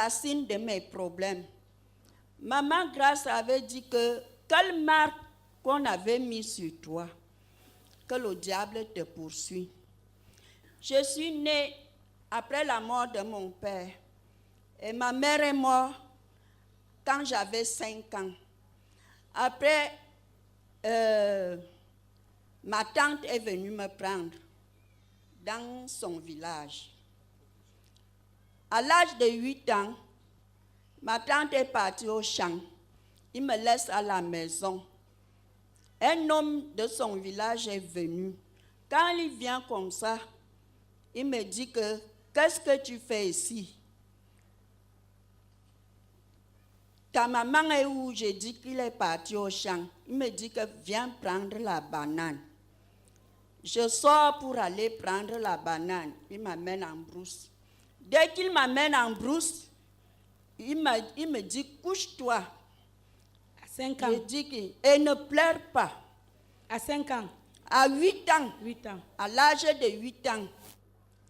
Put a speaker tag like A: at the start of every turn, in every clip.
A: racine de mes problèmes. Maman Grâce avait dit que quelle marque qu'on avait mis sur toi, que le diable te poursuit. Je suis née après la mort de mon père et ma mère est morte quand j'avais 5 ans. Après, ma tante est venue me prendre dans son village. À l'âge de 8 ans, ma tante est partie au champ. Il me laisse à la maison. Un homme de son village est venu. Quand il vient comme ça, il me dit que, qu'est-ce que tu fais ici? Ta maman est où? J'ai dit qu'il est parti au champ. Il me dit que viens prendre la banane. Je sors pour aller prendre la banane. Il m'amène en brousse. Dès qu'il m'amène en brousse, il me dit couche-toi.
B: À 5 ans.
A: Je dis et ne pleure pas.
B: À 5 ans.
A: À 8 ans.
B: 8 ans.
A: À l'âge de 8 ans.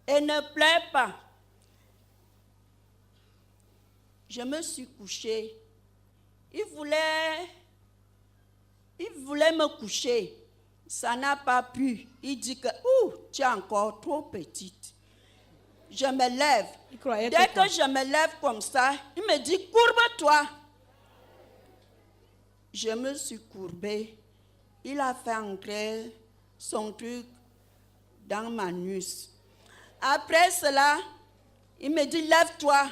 A: Et ne pleure pas. Je me suis couchée. Il voulait me coucher. Ça n'a pas pu. Il dit que tu es encore trop petite. Je me lève. Dès que je me lève comme ça, il me dit courbe-toi. Je me suis courbée. Il a fait entrer son truc dans ma nuque. Après cela, il me dit lève-toi.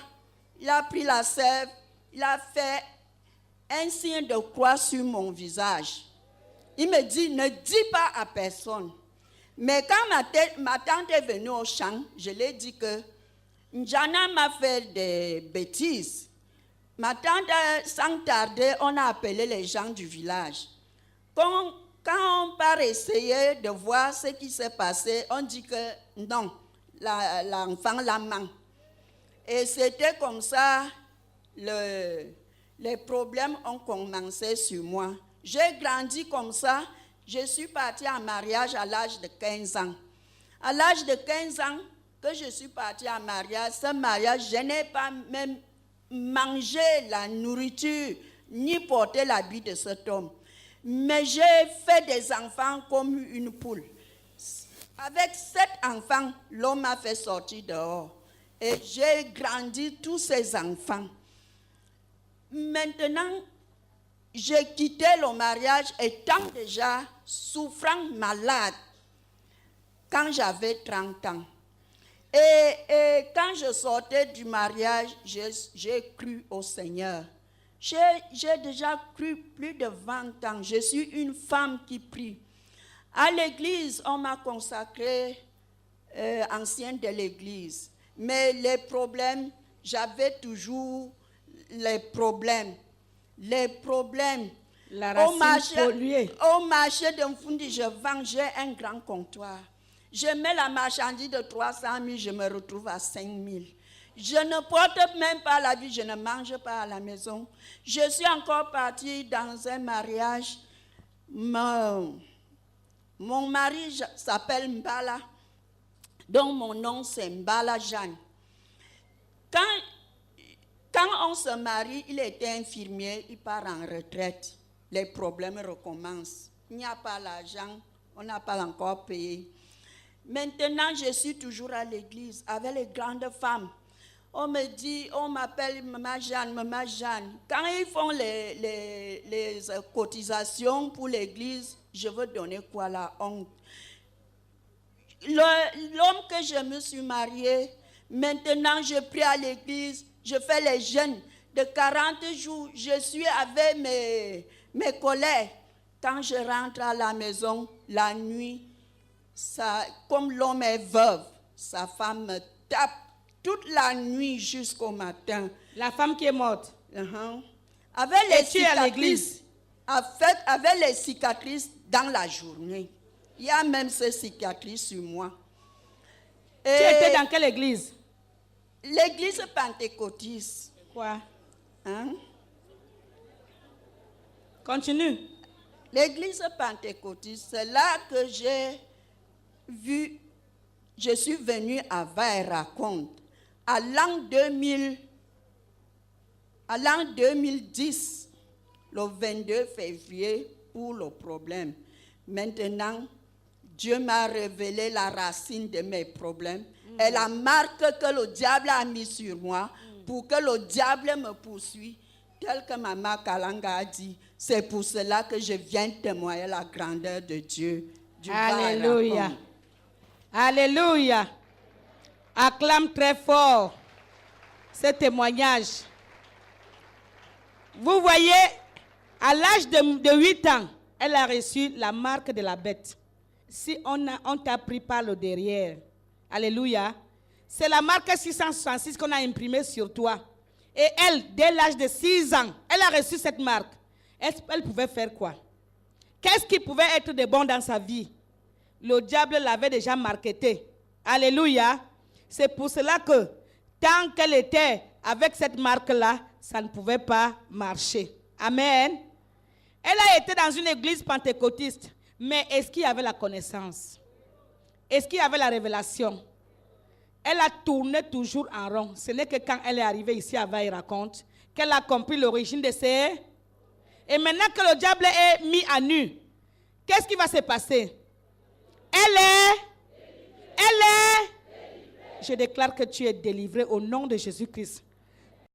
A: Il a pris la sève. Il a fait un signe de croix sur mon visage. Il me dit ne dis pas à personne. Mais quand ma tante est venue au champ, je lui ai dit que Njana m'a fait des bêtises. Ma tante, sans tarder, on a appelé les gens du village. Quand on part essayer de voir ce qui s'est passé, on dit que non, l'enfant la ment. Et c'était comme ça, les problèmes ont commencé sur moi. J'ai grandi comme ça. Je suis partie en mariage à l'âge de 15 ans. À l'âge de 15 ans que je suis partie en mariage, ce mariage, je n'ai pas même mangé la nourriture, ni porté l'habit de cet homme. Mais j'ai fait des enfants comme une poule. Avec 7 enfants, l'homme m'a fait sortir dehors. Et j'ai grandi tous ces enfants. Maintenant, j'ai quitté le mariage étant déjà souffrant, malade, quand j'avais 30 ans. Et quand je sortais du mariage, j'ai cru au Seigneur. J'ai déjà cru plus de 20 ans. Je suis une femme qui prie. À l'église, on m'a consacrée ancienne de l'église. Mais les problèmes, j'avais toujours les problèmes. Les problèmes.
B: La racine polluée.
A: Au marché de Mfundi, j'ai un grand comptoir. Je mets la marchandise de 300 000, je me retrouve à 5 000. Je ne porte même pas la vie, je ne mange pas à la maison. Je suis encore partie dans un mariage. Mon mari s'appelle Mbala, donc mon nom c'est Mbala Jeanne. Quand on se marie, il était infirmier, il part en retraite. Les problèmes recommencent. Il n'y a pas l'argent, on n'a pas encore payé. Maintenant, je suis toujours à l'église avec les grandes femmes. On me dit, on m'appelle Maman Jeanne, Maman Jeanne. Quand ils font les cotisations pour l'église, je veux donner quoi? La honte. L'homme que je me suis marié, maintenant je prie à l'église, je fais les jeûnes de 40 jours, je suis avec mes collègues. Quand je rentre à la maison, la nuit, comme l'homme est veuve, sa femme me tape toute la nuit jusqu'au matin.
B: La femme qui est morte.
A: Avec les
B: tu es à l'église.
A: Avec les cicatrices dans la journée. Il y a même ces cicatrices sur moi.
B: Tu étais dans quelle église?
A: L'église pentecôtiste.
B: Quoi? Continue.
A: L'église pentecôtiste, c'est là que j'ai vu, je suis venue à Vairaconte. À l'an 2000, à l'an 2010, le 22 février, pour le problème. Maintenant, Dieu m'a révélé la racine de mes problèmes et la marque que le diable a mis sur moi pour que le diable me poursuive, tel que Maman Kalanga a dit. C'est pour cela que je viens témoigner la grandeur de Dieu. Dieu
B: Alléluia. Alléluia. Acclame très fort ce témoignage. Vous voyez, à l'âge de 8 ans, elle a reçu la marque de la bête. Si on t'a pris par le derrière, alléluia, c'est la marque 666 qu'on a imprimée sur toi. Et elle, dès l'âge de 6 ans, elle a reçu cette marque. Elle pouvait faire quoi? Qu'est-ce qui pouvait être de bon dans sa vie? Le diable l'avait déjà marketé. Alléluia. C'est pour cela que tant qu'elle était avec cette marque-là, ça ne pouvait pas marcher. Amen. Elle a été dans une église pentecôtiste. Mais est-ce qu'il y avait la connaissance? Est-ce qu'il y avait la révélation? Elle a tourné toujours en rond. Ce n'est que quand elle est arrivée ici à Vaille raconte qu'elle a compris l'origine de ses... Et maintenant que le diable est mis à nu, qu'est-ce qui va se passer? Elle est... Je déclare que tu es délivré au nom de Jésus-Christ.